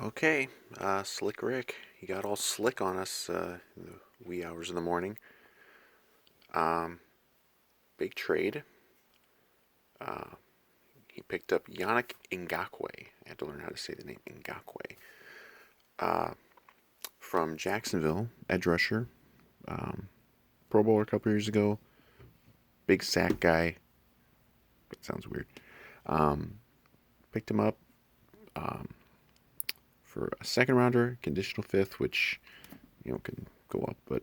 Okay, Slick Rick, he got all slick on us in the wee hours of the morning. Um, Big trade. Uh, he picked up Yannick Ngakoue. I had to learn how to say the name Ngakoue. Uh, from Jacksonville, edge rusher. Um, Pro Bowler a couple years ago. Big sack guy. That sounds weird. Um, Picked him up um, for a second rounder, conditional fifth, which can go up, but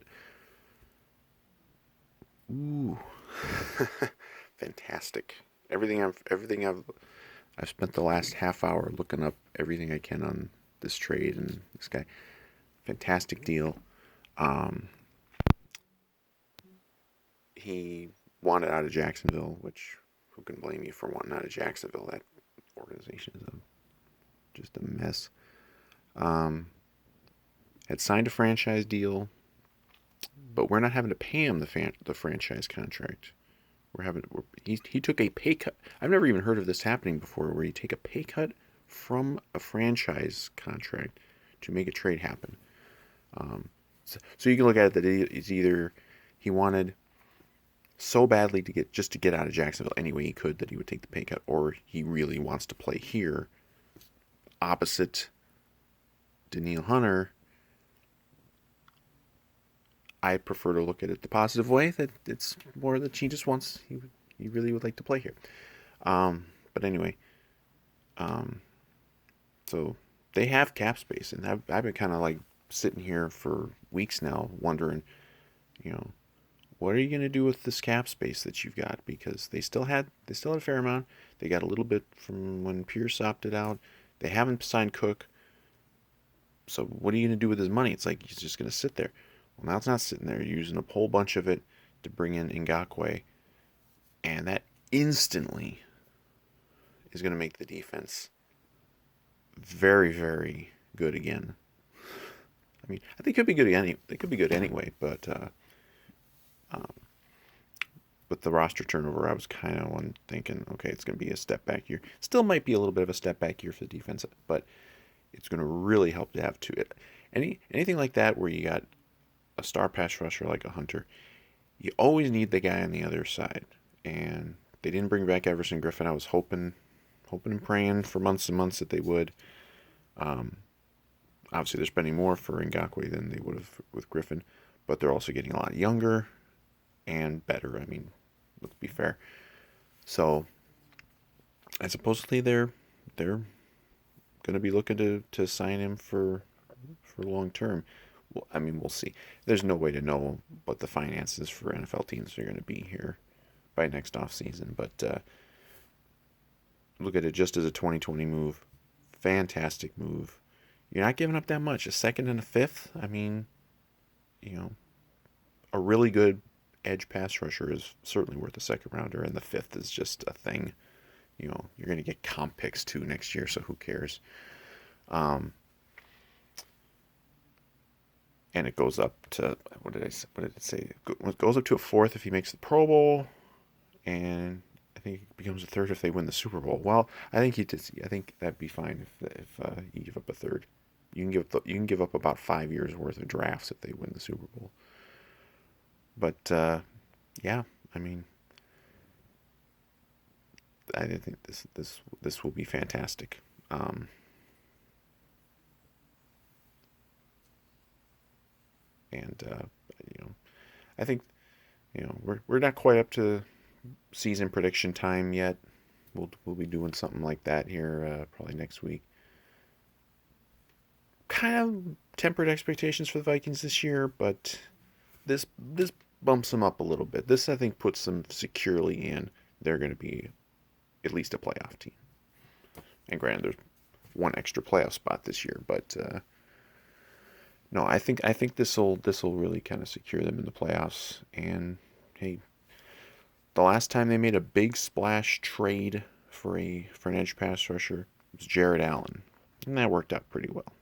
ooh, fantastic. I've spent the last half hour looking up everything I can on this trade and this guy. Fantastic deal. Um, he wanted out of Jacksonville, which who can blame you for wanting out of Jacksonville? That organization is just a mess. Um, had signed a franchise deal, but we're not having to pay him the franchise contract. He took a pay cut. I've never even heard of this happening before, where you take a pay cut from a franchise contract to make a trade happen. So you can look at it that it's either he wanted so badly to get out of Jacksonville any way he could that he would take the pay cut, or he really wants to play here. Opposite Daniil Hunter, I prefer to look at it the positive way, that it's more that he just wants he really would like to play here. But anyway, um, so they have cap space, and I've been kind of like sitting here for weeks now, wondering, you know, what are you going to do with this cap space that you've got? Because they still had a fair amount. They got a little bit from when Pierce opted out. They haven't signed Cook. So what are you going to do with his money? It's like he's just going to sit there. Well, now it's not sitting there. You're using a whole bunch of it to bring in Ngakoue, and that instantly is going to make the defense very, very good again. I mean, I think it could be good any. They could be good anyway, but um, with the roster turnover, I was kind of one thinking, okay, it's going to be a step back year. Still might be a little bit of a step back year for the defense, but it's going to really help to have anything like that where you got a star pass rusher like a Hunter. You always need the guy on the other side, and they didn't bring back Everson Griffin. I was hoping and praying for months and months that they would. Um, Obviously, they're spending more for Ngakoue than they would have with Griffin, but they're also getting a lot younger and better. I mean, let's be fair. So, and supposedly they're going to be looking to sign him for long term. Well, I mean, we'll see. There's no way to know what the finances for NFL teams are going to be here by next offseason, but look at it just as a 2020 move. Fantastic move. You're not giving up that much. A second and a fifth. I mean, a really good edge pass rusher is certainly worth a second rounder, and the fifth is just a thing. You're going to get comp picks too next year, so who cares? Um, and it goes up to what did it say? It goes up to a fourth if he makes the Pro Bowl, and I think it becomes a third if they win the Super Bowl. Well, I think I think that'd be fine if you give up a third. You can give up about 5 years worth of drafts if they win the Super Bowl. But yeah, I mean, I think this will be fantastic. And I think we're not quite up to season prediction time yet. We'll be doing something like that here probably next week. Kind of tempered expectations for the Vikings this year, but this bumps them up a little bit. This I think puts them securely in. They're going to be at least a playoff team. And granted, there's one extra playoff spot this year, but no, I think this will really kind of secure them in the playoffs. And hey, the last time they made a big splash trade for an edge pass rusher was Jared Allen, and that worked out pretty well.